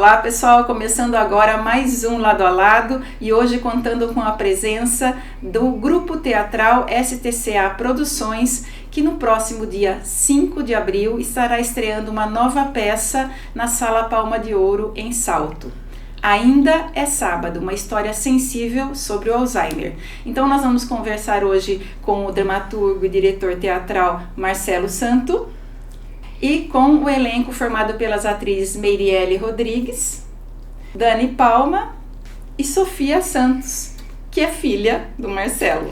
Olá pessoal, começando agora mais um Lado a Lado e hoje contando com a presença do Grupo Teatral STCA Produções, que no próximo dia 5 de abril estará estreando uma nova peça na Sala Palma de Ouro, em Salto. Ainda é sábado, uma história sensível sobre o Alzheimer. Então nós vamos conversar hoje com o dramaturgo e diretor teatral Marcelo Santo e com o elenco formado pelas atrizes Meirelle Rodrigues, Dani Palma e Sofia Santos, que é filha do Marcelo.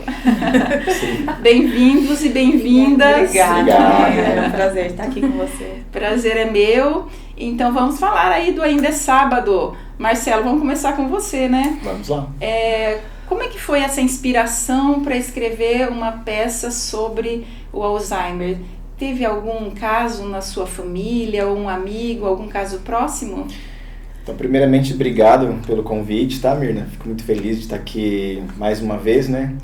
Bem-vindos e bem-vindas. Obrigada. É um prazer estar aqui com você. Prazer é meu. Então vamos falar aí do Ainda é Sábado. Marcelo, vamos começar com você, né? Vamos lá. Como é que foi essa inspiração para escrever uma peça sobre o Alzheimer? Teve algum caso na sua família, ou um amigo, algum caso próximo? Então, primeiramente, obrigado pelo convite, tá, Mirna? Fico muito feliz de estar aqui mais uma vez, né?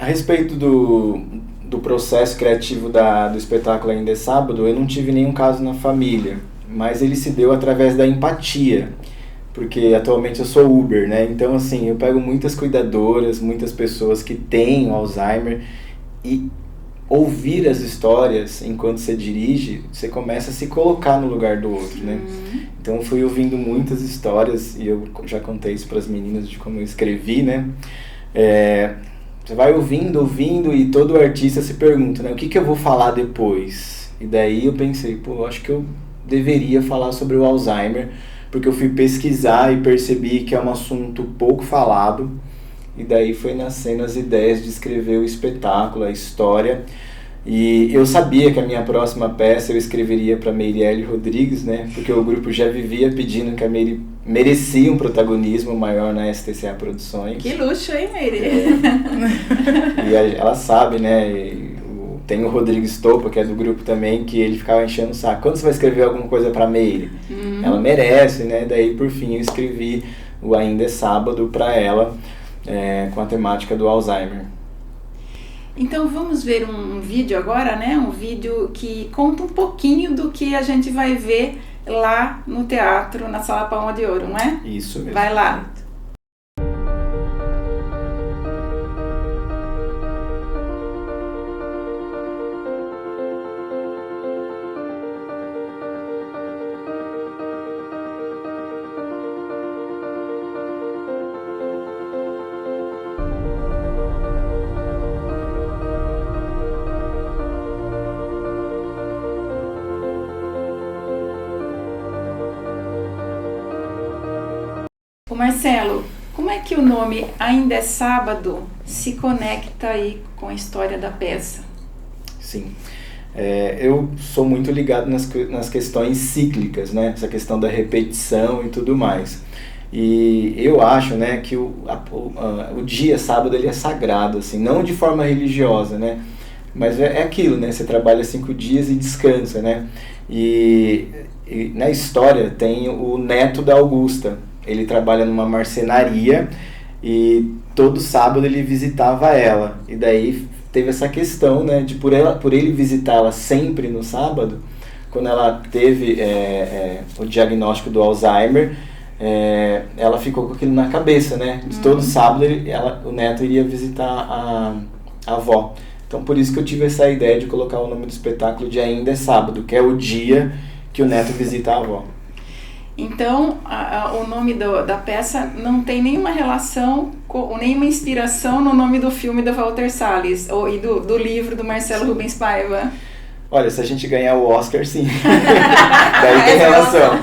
A respeito do processo criativo do espetáculo Ainda é Sábado, eu não tive nenhum caso na família, mas ele se deu através da empatia, porque atualmente eu sou Uber, né? Então, assim, eu pego muitas cuidadoras, muitas pessoas que têm Alzheimer e ouvir as histórias enquanto você dirige, você começa a se colocar no lugar do outro, né? Então eu fui ouvindo muitas histórias e eu já contei isso para as meninas de como eu escrevi, né? Você vai ouvindo e todo artista se pergunta, né? O que eu vou falar depois? E daí eu pensei, acho que eu deveria falar sobre o Alzheimer, porque eu fui pesquisar e percebi que é um assunto pouco falado. E daí foi nascendo as ideias de escrever o espetáculo, a história. E eu sabia que a minha próxima peça eu escreveria para Meirelle Rodrigues, né? Porque o grupo já vivia pedindo que a Meire merecia um protagonismo maior na STCA Produções. Que luxo, hein, Meire? E ela sabe, né? Tem o Rodrigo Stopa, que é do grupo também, que ele ficava enchendo o saco. Quando você vai escrever alguma coisa para Meire? Ela merece, né? Daí, por fim, eu escrevi o Ainda é Sábado para ela, com a temática do Alzheimer. Então vamos ver um vídeo agora, né? Um vídeo que conta um pouquinho do que a gente vai ver lá no teatro, na Sala Palma de Ouro, não é? Isso mesmo. Vai lá. Ô Marcelo, como é que o nome Ainda é Sábado se conecta aí com a história da peça? Sim, eu sou muito ligado nas questões cíclicas, né? Essa questão da repetição e tudo mais. E eu acho, né, que o dia sábado ele é sagrado, assim, não de forma religiosa, né? Mas é aquilo, né? Você trabalha 5 dias e descansa, né? E na história tem o neto da Augusta. Ele trabalha numa marcenaria e todo sábado ele visitava ela. E daí teve essa questão, né, de por ele visitá-la sempre no sábado, quando ela teve o diagnóstico do Alzheimer, ela ficou com aquilo na cabeça, né? De todo sábado o neto iria visitar a avó. Então por isso que eu tive essa ideia de colocar o nome do espetáculo de Ainda é Sábado, que é o dia que o neto visita a avó. Então, o nome da peça não tem nenhuma relação, nenhuma inspiração no nome do filme do Walter Salles, e do livro do Marcelo Rubens Paiva. Olha, se a gente ganhar o Oscar, sim. Daí tem relação.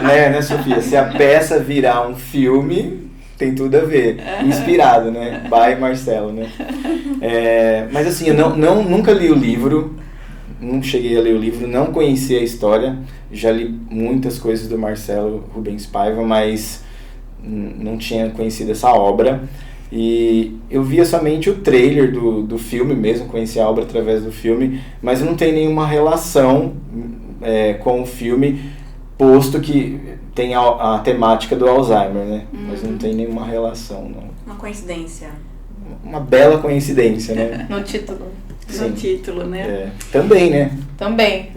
Né, Sofia? Se a peça virar um filme, tem tudo a ver. Inspirado, né? By Marcelo, né? Mas assim, eu nunca li o livro. Não cheguei a ler o livro, não conhecia a história, já li muitas coisas do Marcelo Rubens Paiva, mas não tinha conhecido essa obra. E eu via somente o trailer do filme mesmo, conheci a obra através do filme, mas eu não tenho nenhuma relação com o filme, posto que tem a temática do Alzheimer, né? Mas não tem nenhuma relação, não. Uma coincidência. Uma bela coincidência, né? No título. No título, né? Também, né? Também.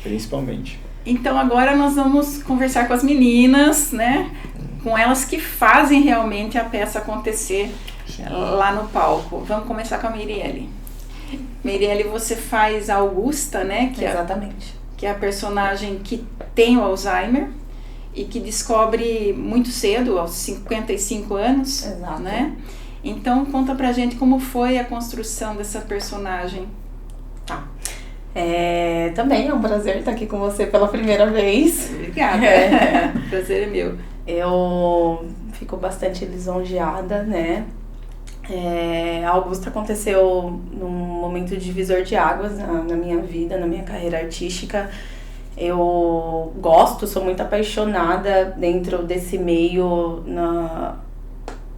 Principalmente. Então agora nós vamos conversar com as meninas, né? Com elas que fazem realmente a peça acontecer lá no palco. Vamos começar com a Meirelle. Meirelle, você faz a Augusta, né? Exatamente. Que é a personagem que tem o Alzheimer e que descobre muito cedo, aos 55 anos. Exato. Né? Então conta pra gente como foi a construção dessa personagem. Tá. Também é um prazer estar aqui com você pela primeira vez. Obrigada. O prazer é meu. Eu fico bastante lisonjeada, né? A Augusta aconteceu num momento de divisor de águas na minha vida, na minha carreira artística. Eu sou muito apaixonada dentro desse meio, na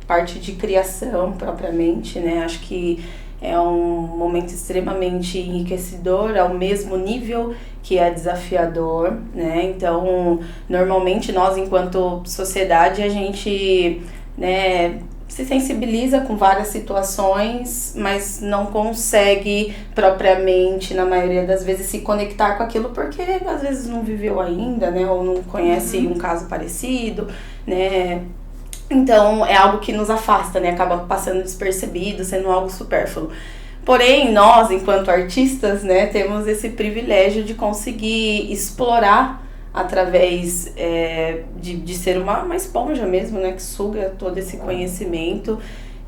parte de criação propriamente, né? Acho que é um momento extremamente enriquecedor, ao mesmo nível que é desafiador, né? Então, normalmente nós, enquanto sociedade, a gente, né, se sensibiliza com várias situações, mas não consegue propriamente, na maioria das vezes, se conectar com aquilo porque às vezes não viveu ainda, né? Ou não conhece um caso parecido, né? Então, é algo que nos afasta, né? Acaba passando despercebido, sendo algo supérfluo. Porém, nós, enquanto artistas, né, temos esse privilégio de conseguir explorar através de ser uma esponja mesmo, né? Que suga todo esse conhecimento.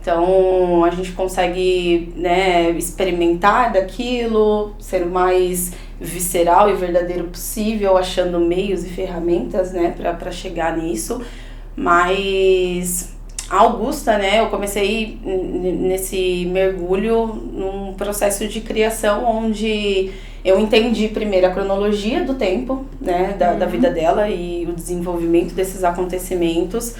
Então, a gente consegue, né, experimentar daquilo, ser o mais visceral e verdadeiro possível, achando meios e ferramentas, né, para chegar nisso. Mas a Augusta, né, eu comecei nesse mergulho num processo de criação onde eu entendi primeiro a cronologia do tempo, né, da vida dela e o desenvolvimento desses acontecimentos,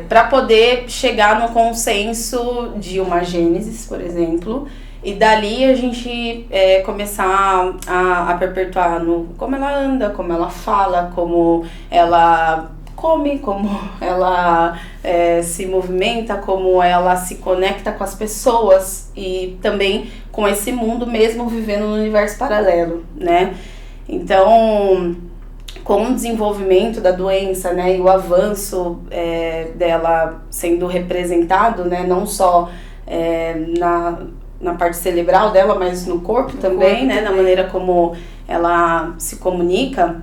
para poder chegar no consenso de uma gênesis, por exemplo, e dali a gente começar a perpetuar no como ela anda, como ela fala, como ela come, como ela se movimenta, como ela se conecta com as pessoas e também com esse mundo mesmo vivendo no universo paralelo, né? Então, com o desenvolvimento da doença, né, e o avanço dela sendo representado, né, não só na parte cerebral dela, mas no corpo também, né, na maneira como ela se comunica,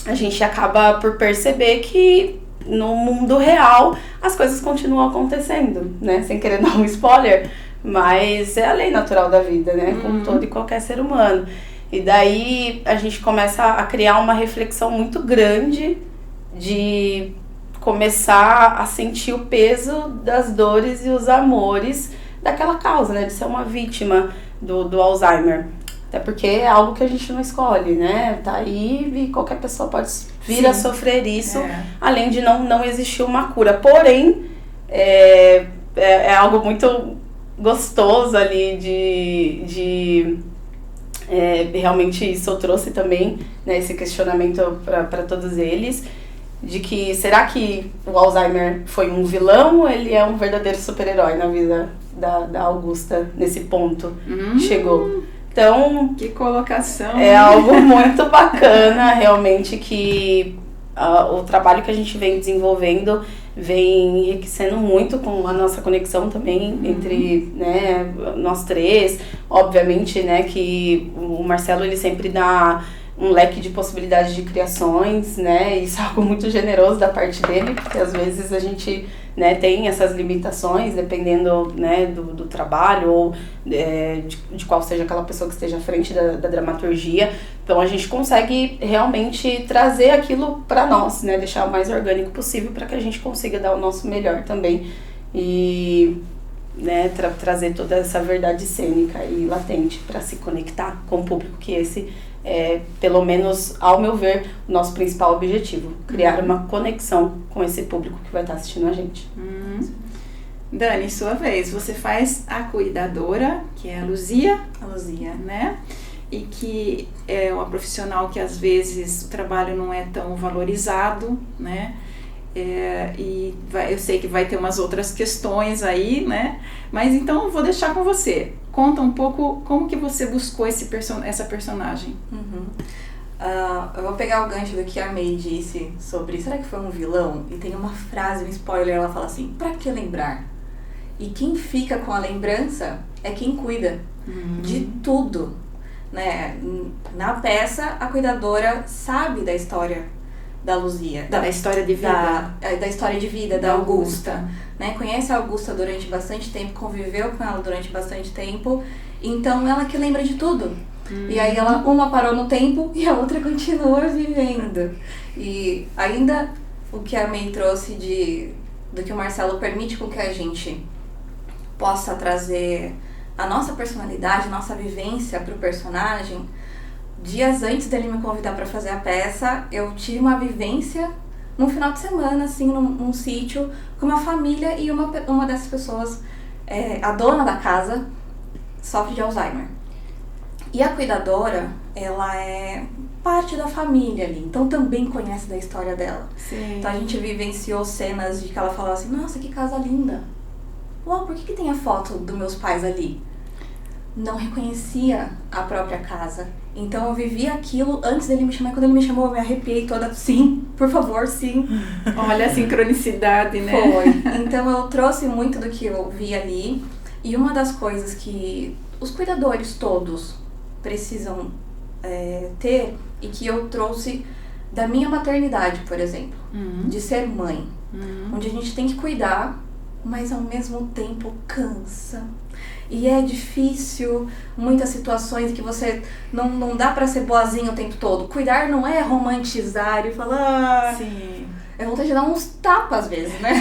a gente acaba por perceber que no mundo real as coisas continuam acontecendo, né? Sem querer dar um spoiler, mas é a lei natural da vida, né? Como todo e qualquer ser humano. E daí a gente começa a criar uma reflexão muito grande de começar a sentir o peso das dores e os amores daquela causa, né? De ser uma vítima do Alzheimer. Até porque é algo que a gente não escolhe, né? Tá aí e qualquer pessoa pode vir a sofrer isso, além de não existir uma cura. Porém, é algo muito gostoso ali de realmente isso eu trouxe também, né, esse questionamento para todos eles, de que será que o Alzheimer foi um vilão ou ele é um verdadeiro super-herói na vida da Augusta nesse ponto que chegou? Então, que colocação! É algo muito bacana, realmente, que o trabalho que a gente vem desenvolvendo vem enriquecendo muito com a nossa conexão também entre, né, nós três. Obviamente, né, que o Marcelo ele sempre dá um leque de possibilidades de criações, né, isso é algo muito generoso da parte dele, porque às vezes a gente, né, tem essas limitações, dependendo, né, do trabalho ou de qual seja aquela pessoa que esteja à frente da dramaturgia. Então a gente consegue realmente trazer aquilo para nós, né, deixar o mais orgânico possível para que a gente consiga dar o nosso melhor também e, né, trazer toda essa verdade cênica e latente para se conectar com o público, que esse pelo menos, ao meu ver, o nosso principal objetivo, criar uma conexão com esse público que vai estar assistindo a gente. Dani, sua vez, você faz a cuidadora, que é a Luzia. A Luzia. Né? E que é uma profissional que às vezes o trabalho não é tão valorizado, né? Eu sei que vai ter umas outras questões aí, né? Mas então eu vou deixar com você. Conta um pouco como que você buscou essa personagem. Eu vou pegar o gancho do que a May disse sobre será que foi um vilão? E tem uma frase, um spoiler, ela fala assim, pra que lembrar? E quem fica com a lembrança é quem cuida de tudo, né? Na peça, a cuidadora sabe da história da Luzia. Da história de vida. Da história de vida da Augusta. Né? Conhece a Augusta durante bastante tempo, conviveu com ela durante bastante tempo, então ela que lembra de tudo. E aí uma parou no tempo e a outra continua vivendo. E ainda o que a May trouxe do que o Marcelo permite com que a gente possa trazer a nossa personalidade, a nossa vivência pro personagem. Dias antes dele me convidar para fazer a peça, eu tive uma vivência num final de semana, assim, num sítio, com uma família e uma dessas pessoas, a dona da casa, sofre de Alzheimer. E a cuidadora, ela é parte da família ali, então também conhece da história dela. Sim. Então a gente vivenciou cenas de que ela falava assim, nossa, que casa linda. Uau, por que tem a foto dos meus pais ali? Não reconhecia a própria casa. Então eu vivi aquilo antes dele me chamar. Quando ele me chamou, eu me arrepiei toda. Sim, por favor, sim. Olha a sincronicidade, né? Foi. Então eu trouxe muito do que eu vi ali. E uma das coisas que os cuidadores todos precisam ter, e que eu trouxe da minha maternidade, por exemplo, de ser mãe. Onde a gente tem que cuidar, mas ao mesmo tempo cansa. E é difícil, muitas situações que você não dá pra ser boazinha o tempo todo. Cuidar não é romantizar e falar... Sim. É vontade de dar uns tapas às vezes, né?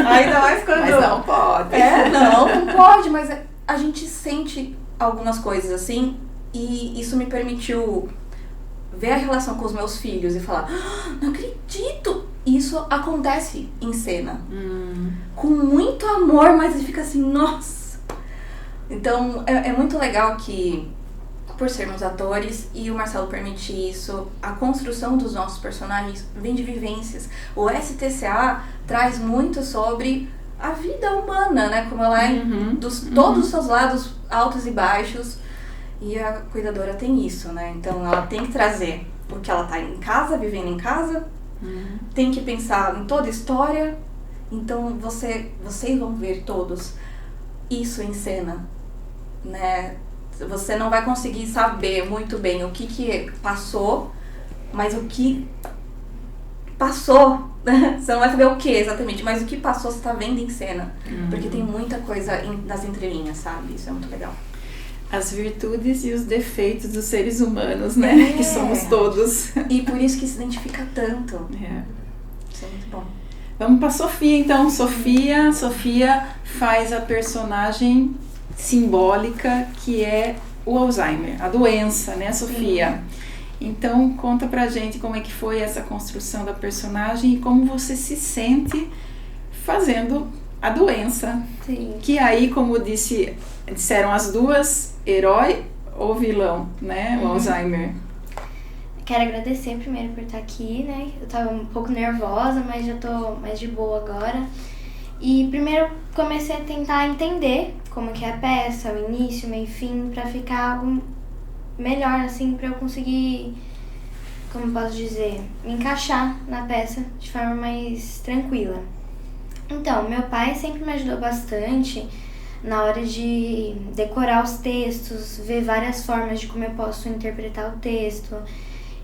Ainda mais quando... Mas não pode. Não pode, mas a gente sente algumas coisas assim, e isso me permitiu ver a relação com os meus filhos e falar, não acredito! Isso acontece em cena. Com muito amor, mas ele fica assim, nossa! Então, é muito legal que, por sermos atores, e o Marcelo permite isso, a construção dos nossos personagens vem de vivências. O STCA traz muito sobre a vida humana, né? Como ela é todos os seus lados altos e baixos. E a cuidadora tem isso, né? Então, ela tem que trazer o que ela tá em casa, vivendo em casa, tem que pensar em toda a história. Então vocês vão ver todos isso em cena, né? Você não vai conseguir saber muito bem o que passou, mas o que passou, você não vai saber o que exatamente, mas o que passou você tá vendo em cena, porque tem muita coisa nas entrelinhas, sabe? Isso é muito legal. As virtudes e os defeitos dos seres humanos, né? Que somos todos. E por isso que se identifica tanto. Isso é muito bom. Vamos para Sofia, então. Sofia faz a personagem simbólica que é o Alzheimer, a doença, né, Sofia? Então, conta pra gente como é que foi essa construção da personagem e como você se sente fazendo a doença. Sim. Que aí, como disseram as duas, herói ou vilão, né? O Alzheimer. Quero agradecer primeiro por estar aqui, né? Eu tava um pouco nervosa, mas já tô mais de boa agora. E primeiro comecei a tentar entender como que é a peça, o início, meio e fim, pra ficar algo melhor, assim, pra eu conseguir, como posso dizer, me encaixar na peça de forma mais tranquila. Então, meu pai sempre me ajudou bastante na hora de decorar os textos, ver várias formas de como eu posso interpretar o texto.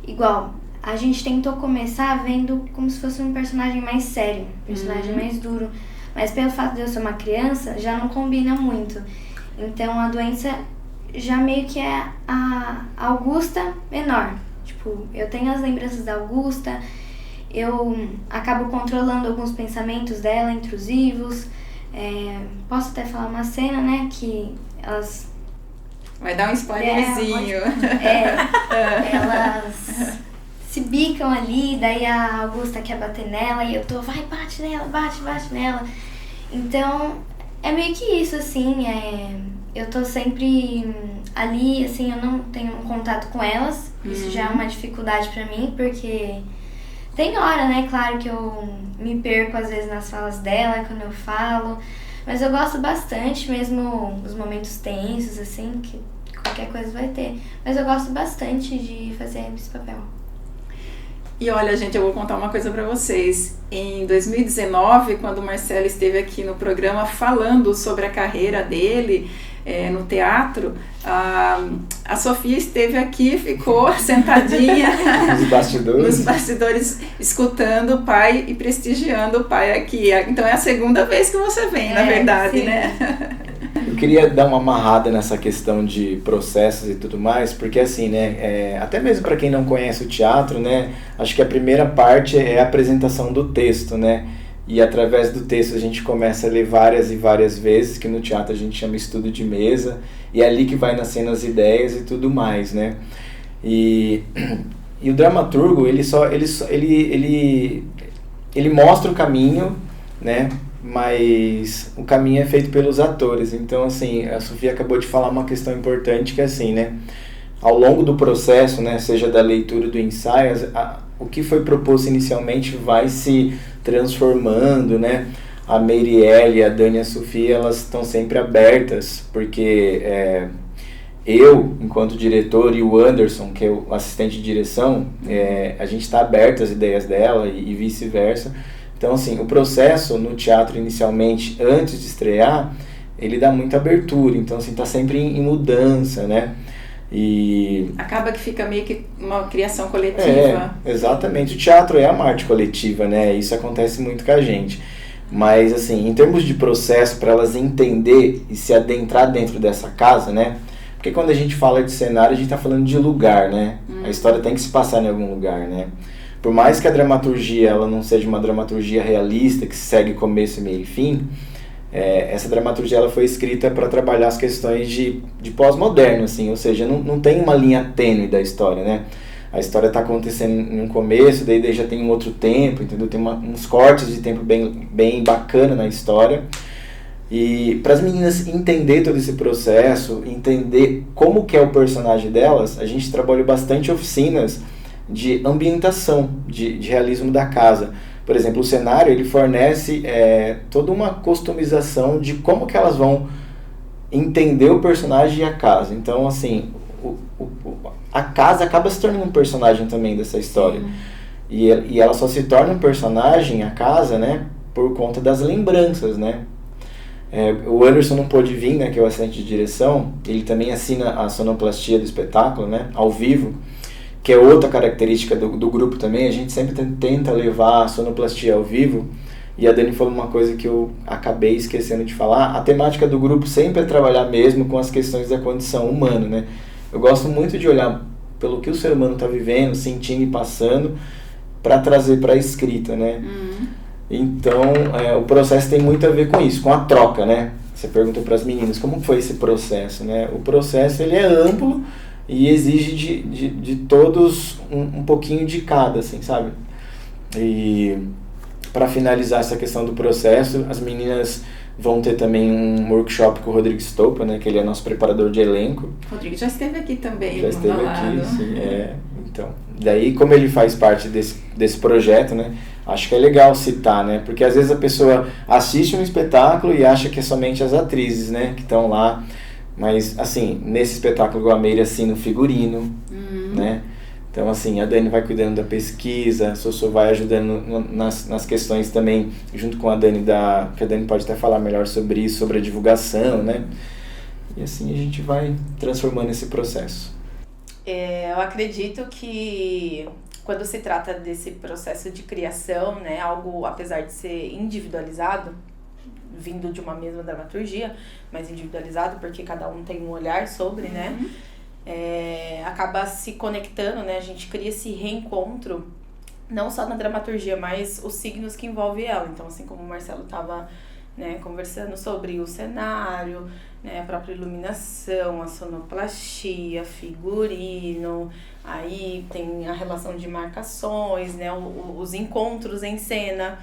Igual, a gente tentou começar vendo como se fosse um personagem mais sério, um personagem mais duro. Mas pelo fato de eu ser uma criança, já não combina muito. Então a doença já meio que é a Augusta menor. Tipo, eu tenho as lembranças da Augusta, eu acabo controlando alguns pensamentos dela, intrusivos. Posso até falar uma cena, né, que elas... Vai dar um spoilerzinho. Elas se bicam ali, daí a Augusta quer bater nela e eu tô, vai, bate nela, bate nela. Então, é meio que isso, assim, eu tô sempre ali, assim, eu não tenho um contato com elas. Isso já é uma dificuldade pra mim, porque tem hora, né, claro que eu me perco às vezes nas falas dela, quando eu falo, mas eu gosto bastante, mesmo os momentos tensos, assim, que qualquer coisa vai ter. Mas eu gosto bastante de fazer esse papel. E olha, gente, eu vou contar uma coisa para vocês. Em 2019, quando o Marcelo esteve aqui no programa falando sobre a carreira dele no teatro, a Sofia esteve aqui, ficou sentadinha nos bastidores, escutando o pai e prestigiando o pai aqui. Então é a segunda vez que você vem, na verdade, sim. Né? Eu queria dar uma amarrada nessa questão de processos e tudo mais, porque assim, né, até mesmo para quem não conhece o teatro, né, acho que a primeira parte é a apresentação do texto, né, e através do texto a gente começa a ler várias e várias vezes, que no teatro a gente chama estudo de mesa, e é ali que vai nascendo as ideias e tudo mais, né, e o dramaturgo, ele mostra o caminho, né, mas o caminho é feito pelos atores. Então, assim, a Sofia acabou de falar uma questão importante, que é assim, né, ao longo do processo, né, seja da leitura do ensaio, o que foi proposto inicialmente vai se transformando, né. A Meirelle, a Dani e a Sofia, elas estão sempre abertas, porque eu, enquanto diretor, e o Anderson, que é o assistente de direção, a gente está aberto às ideias dela e vice-versa. Então, assim, o processo no teatro, inicialmente, antes de estrear, ele dá muita abertura. Então, assim, tá sempre em mudança, né? E acaba que fica meio que uma criação coletiva. Exatamente. O teatro é uma arte coletiva, né? Isso acontece muito com a gente. Mas, assim, em termos de processo, para elas entender e se adentrar dentro dessa casa, né? Porque quando a gente fala de cenário, a gente tá falando de lugar, né? A história tem que se passar em algum lugar, né? Por mais que a dramaturgia ela não seja uma dramaturgia realista, que segue começo, meio e fim, essa dramaturgia ela foi escrita para trabalhar as questões de pós-moderno, assim, ou seja, não tem uma linha tênue da história, né? A história está acontecendo em um começo, daí já tem um outro tempo, entendeu? Tem uns cortes de tempo bem bacana na história. E para as meninas entender todo esse processo, entender como que é o personagem delas, a gente trabalhou bastante oficinas de ambientação, de realismo da casa. Por exemplo, o cenário ele fornece toda uma customização de como que elas vão entender o personagem e a casa. Então, assim, a casa acaba se tornando um personagem também dessa história. E ela só se torna um personagem, a casa, né, por conta das lembranças, né. O Anderson não pôde vir, né, que é o assistente de direção, ele também assina a sonoplastia do espetáculo, né, ao vivo, que é outra característica do grupo também. A gente sempre tenta levar a sonoplastia ao vivo, e a Dani falou uma coisa que eu acabei esquecendo de falar. A temática do grupo sempre é trabalhar mesmo com as questões da condição humana, né? Eu gosto muito de olhar pelo que o ser humano está vivendo, sentindo e passando, para trazer para a escrita, né? Então, o processo tem muito a ver com isso, com a troca, né? Você perguntou para as meninas como foi esse processo, né? O processo ele é amplo e exige de todos um pouquinho de cada, assim, sabe? E para finalizar essa questão do processo, as meninas vão ter também um workshop com o Rodrigo Stolpa, né? Que ele é nosso preparador de elenco. Rodrigo já esteve aqui também. Já esteve aqui, sim. Então, daí como ele faz parte desse projeto, né? Acho que é legal citar, né? Porque às vezes a pessoa assiste um espetáculo e acha que é somente as atrizes, né? Que estão lá. Mas, assim, nesse espetáculo a Meire assina o figurino, né? Então, assim, a Dani vai cuidando da pesquisa, a Sossô vai ajudando nas questões também, junto com a Dani, que a Dani pode até falar melhor sobre isso, sobre a divulgação, né? E assim a gente vai transformando esse processo. Eu acredito que quando se trata desse processo de criação, né, algo, apesar de ser individualizado, vindo de uma mesma dramaturgia, mas individualizado porque cada um tem um olhar sobre, né, acaba se conectando, né, a gente cria esse reencontro, não só na dramaturgia, mas os signos que envolvem ela. Então, assim como o Marcelo estava, né, conversando sobre o cenário, né, a própria iluminação, a sonoplastia, figurino, aí tem a relação de marcações, né, os encontros em cena,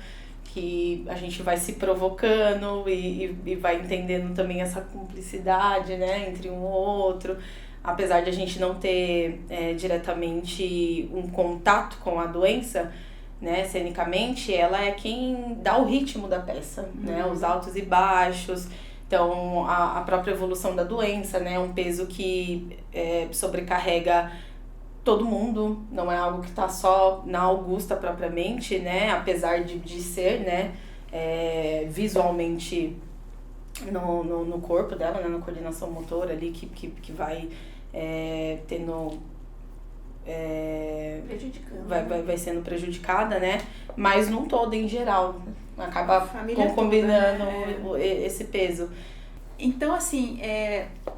que a gente vai se provocando e vai entendendo também essa cumplicidade, né, entre um e outro. Apesar de a gente não ter diretamente um contato com a doença, né, cenicamente, ela é quem dá o ritmo da peça, né, os altos e baixos, Então, a própria evolução da doença, né? Um peso que sobrecarrega todo mundo, não é algo que está só na Augusta propriamente, né? Apesar de ser, né? Visualmente no corpo dela, né? Na coordenação motora ali, que vai tendo... vai sendo prejudicada, né? Mas num todo, em geral, acaba combinando esse peso. Então, assim,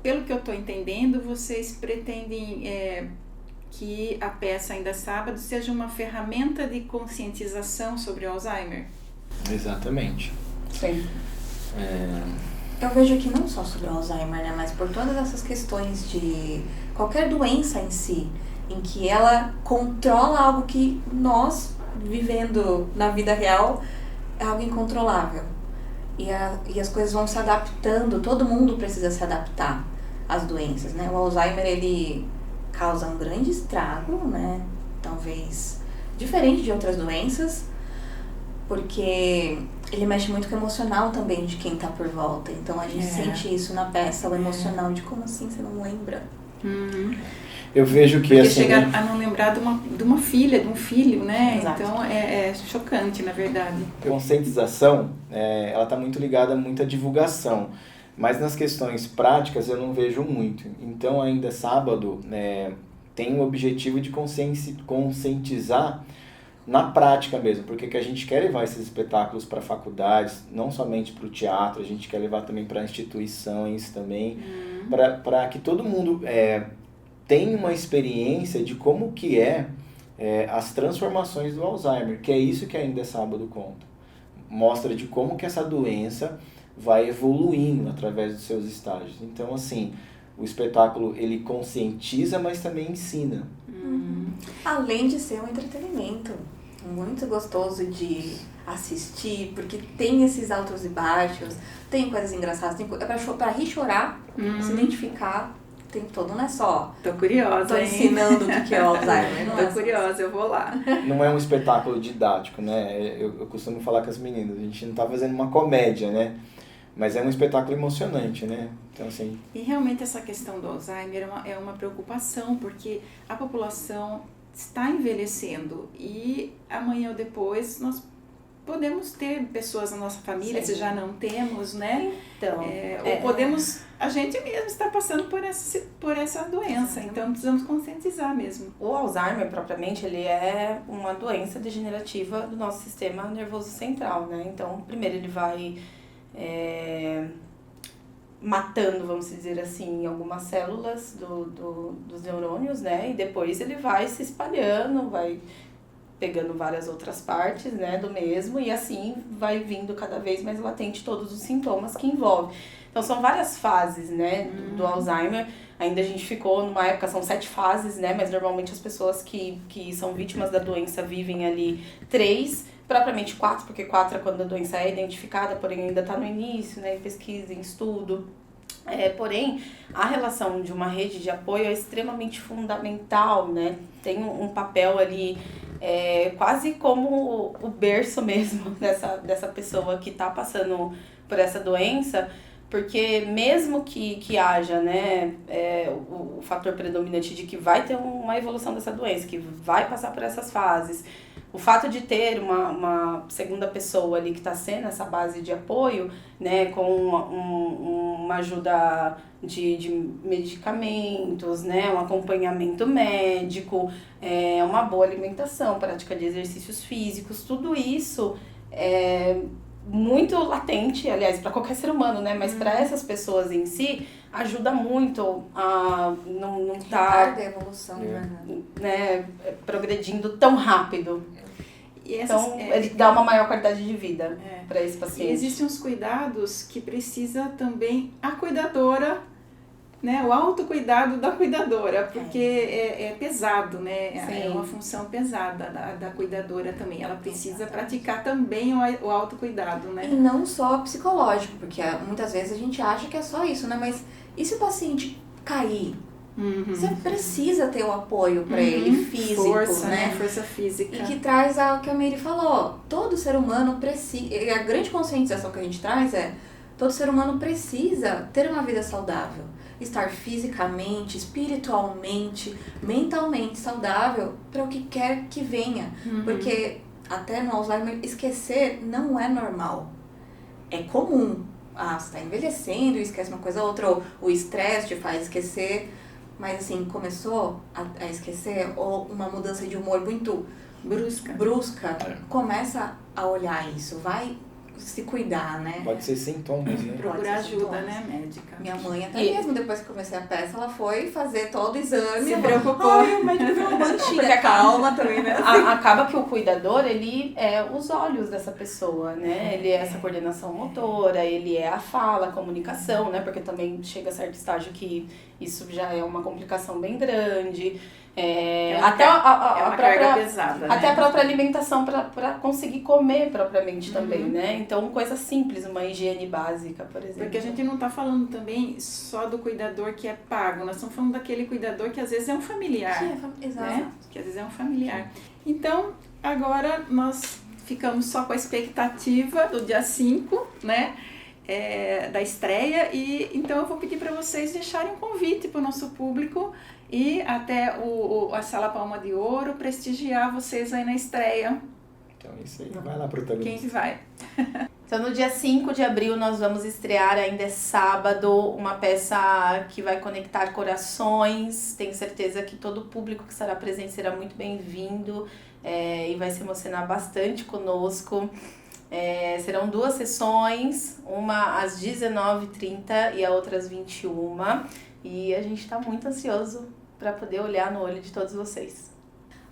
pelo que eu estou entendendo, vocês pretendem que a peça Ainda Sábado seja uma ferramenta de conscientização sobre o Alzheimer? Exatamente. Sim. Eu vejo aqui não só sobre o Alzheimer, né, mas por todas essas questões de qualquer doença em si, em que ela controla algo que nós, vivendo na vida real, é algo incontrolável. E as coisas vão se adaptando, todo mundo precisa se adaptar às doenças, né? O Alzheimer, ele causa um grande estrago, né? Talvez diferente de outras doenças, porque ele mexe muito com o emocional também de quem tá por volta. Então a gente sente isso na peça, o emocional de como assim você não lembra? Eu vejo que porque assim... chega a não lembrar de uma filha, de um filho, né? Exato. Então é chocante, na verdade. A conscientização, ela está muito ligada a muita divulgação, mas nas questões práticas eu não vejo muito. Então, Ainda Sábado, tem o objetivo de conscientizar na prática mesmo, porque que a gente quer levar esses espetáculos para faculdades, não somente para o teatro, a gente quer levar também para instituições também, para que todo mundo tenha uma experiência de como que as transformações do Alzheimer, que é isso que Ainda Sábado conta. Mostra de como que essa doença vai evoluindo através dos seus estágios. Então, assim, o espetáculo, ele conscientiza, mas também ensina. Além de ser um entretenimento muito gostoso de assistir, porque tem esses altos e baixos, tem coisas engraçadas, tem pra rir, chorar, se identificar, tem todo, não é só... Tô curiosa, Tô ensinando o que é o Alzheimer. Tô curiosa, eu vou lá. Não é um espetáculo didático, né? Eu costumo falar com as meninas, a gente não tá fazendo uma comédia, né? Mas é um espetáculo emocionante, né? Então, assim... E realmente essa questão do Alzheimer é uma preocupação, porque a população está envelhecendo e amanhã ou depois nós podemos ter pessoas na nossa família, se já não temos, né? Então, ou podemos, a gente mesmo está passando por essa doença, então precisamos conscientizar mesmo. o Alzheimer, propriamente, ele é uma doença degenerativa do nosso sistema nervoso central, né? Então, primeiro ele vai matando, vamos dizer assim, algumas células dos neurônios, né? E depois ele vai se espalhando, vai pegando várias outras partes, né, do mesmo, e assim vai vindo cada vez mais latente todos os sintomas que envolve. Então são várias fases, né, do Alzheimer. Ainda a gente ficou numa época, são 7 fases, né, mas normalmente as pessoas que são vítimas da doença vivem ali 3, propriamente 4, porque 4 é quando a doença é identificada, porém ainda está no início, né, em pesquisa, em estudo. Porém, a relação de uma rede de apoio é extremamente fundamental, né, tem um papel ali quase como o berço mesmo dessa pessoa que está passando por essa doença, porque mesmo que haja, né, o fator predominante de que vai ter uma evolução dessa doença, que vai passar por essas fases, o fato de ter uma segunda pessoa ali que está sendo essa base de apoio, né, com uma ajuda de medicamentos, né, um acompanhamento médico, uma boa alimentação, prática de exercícios físicos, tudo isso é muito latente, aliás, para qualquer ser humano, né, mas para essas pessoas em si, ajuda muito a não estar a evolução, né, progredindo tão rápido. Então, ele dá uma maior qualidade de vida para esse paciente. E existem uns cuidados que precisa também a cuidadora, né, o autocuidado da cuidadora, porque é pesado, né? Sim. É uma função pesada da cuidadora também. Ela precisa praticar também o autocuidado, né? E não só psicológico, porque muitas vezes a gente acha que é só isso, né? Mas e se o paciente cair? Você precisa ter o apoio para ele, físico, força, né? Força física. E que traz ao que a Meire falou, todo ser humano precisa, e a grande conscientização que a gente traz Todo ser humano precisa ter uma vida saudável. Estar fisicamente, espiritualmente, mentalmente saudável para o que quer que venha. Porque até no Alzheimer, esquecer não é normal. É comum. Você está envelhecendo, esquece uma coisa ou outra, ou o estresse te faz esquecer. Mas assim, começou a esquecer, ou uma mudança de humor muito brusca, começa a olhar isso, vai se cuidar, né? Pode ser sintomas, né? Procurar ajuda, né, médica. Minha mãe, até mesmo depois que comecei a peça, ela foi fazer todo o exame. Se preocupou. Ai, o médico deu uma mantinha. Calma também, né? Acaba que o cuidador, ele é os olhos dessa pessoa, né? Ele é essa coordenação motora, ele é a fala, a comunicação, né? Porque também chega a certo estágio que isso já é uma complicação bem grande. Até a própria pesada, né? Até a própria alimentação para conseguir comer propriamente também, né? Então, coisa simples, uma higiene básica, por exemplo. Porque a gente não está falando também só do cuidador que é pago, nós estamos falando daquele cuidador que às vezes é um familiar. Sim, exato. Né? Que às vezes é um familiar. Então, agora nós ficamos só com a expectativa do dia 5, né? Da estreia, e então eu vou pedir para vocês deixarem um convite para o nosso público e até a Sala Palma de Ouro prestigiar vocês aí na estreia. Então isso aí, vai lá, protagonista. Quem que vai? Então no dia 5 de abril nós vamos estrear, ainda é sábado, uma peça que vai conectar corações. Tenho certeza que todo o público que estará presente será muito bem-vindo e vai se emocionar bastante conosco. Serão 2 sessões, uma às 19h30 e a outra às 21h. E a gente está muito ansioso para poder olhar no olho de todos vocês.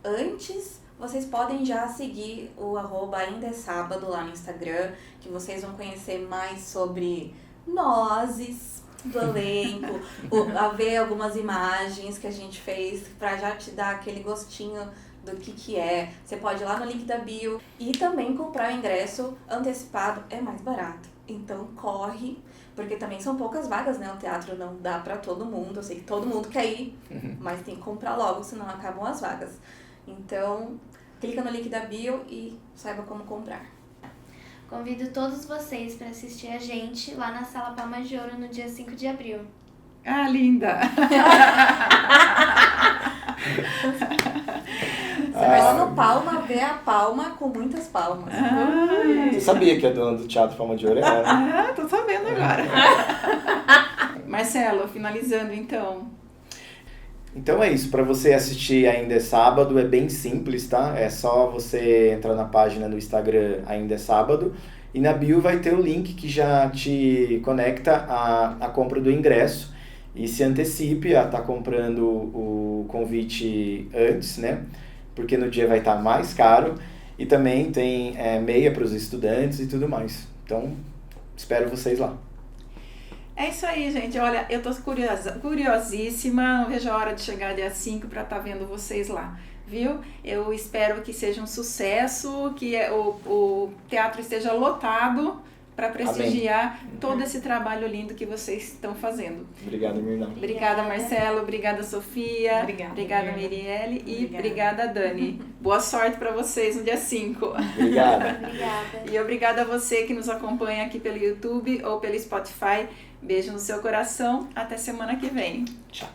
Antes, vocês podem já seguir o @ainda é sábado lá no Instagram, que vocês vão conhecer mais sobre nozes do elenco, ver algumas imagens que a gente fez para já te dar aquele gostinho do que é. Você pode ir lá no link da bio e também comprar o ingresso antecipado, é mais barato. Então corre, porque também são poucas vagas, né? O teatro não dá pra todo mundo, eu sei que todo mundo quer ir, mas tem que comprar logo, senão acabam as vagas. Então, clica no link da bio e saiba como comprar. Convido todos vocês para assistir a gente lá na Sala Palma de Ouro no dia 5 de abril. Ah, linda! Você vai lá no Palma ver a palma com muitas palmas. Você sabia que a dona do Teatro Palma de Ouro é ela? Tô sabendo agora. Marcelo, finalizando então. Então é isso, para você assistir Ainda é Sábado é bem simples, tá? É só você entrar na página do Instagram Ainda é Sábado e na bio vai ter o link que já te conecta à compra do ingresso e se antecipe a estar comprando o convite antes, né? Porque no dia vai estar mais caro e também tem meia para os estudantes e tudo mais. Então, espero vocês lá. É isso aí, gente. Olha, eu tô curiosíssima, não vejo a hora de chegar dia 5 para estar vendo vocês lá, viu? Eu espero que seja um sucesso, que o teatro esteja lotado para prestigiar todo esse trabalho lindo que vocês estão fazendo. Obrigado, Mirna. Obrigada, Marcelo. Obrigada, Sofia. Obrigada, Mirielle. E obrigada, Dani. Boa sorte para vocês no dia 5. Obrigada. Obrigada. E obrigada a você que nos acompanha aqui pelo YouTube ou pelo Spotify. Beijo no seu coração. Até semana que vem. Tchau.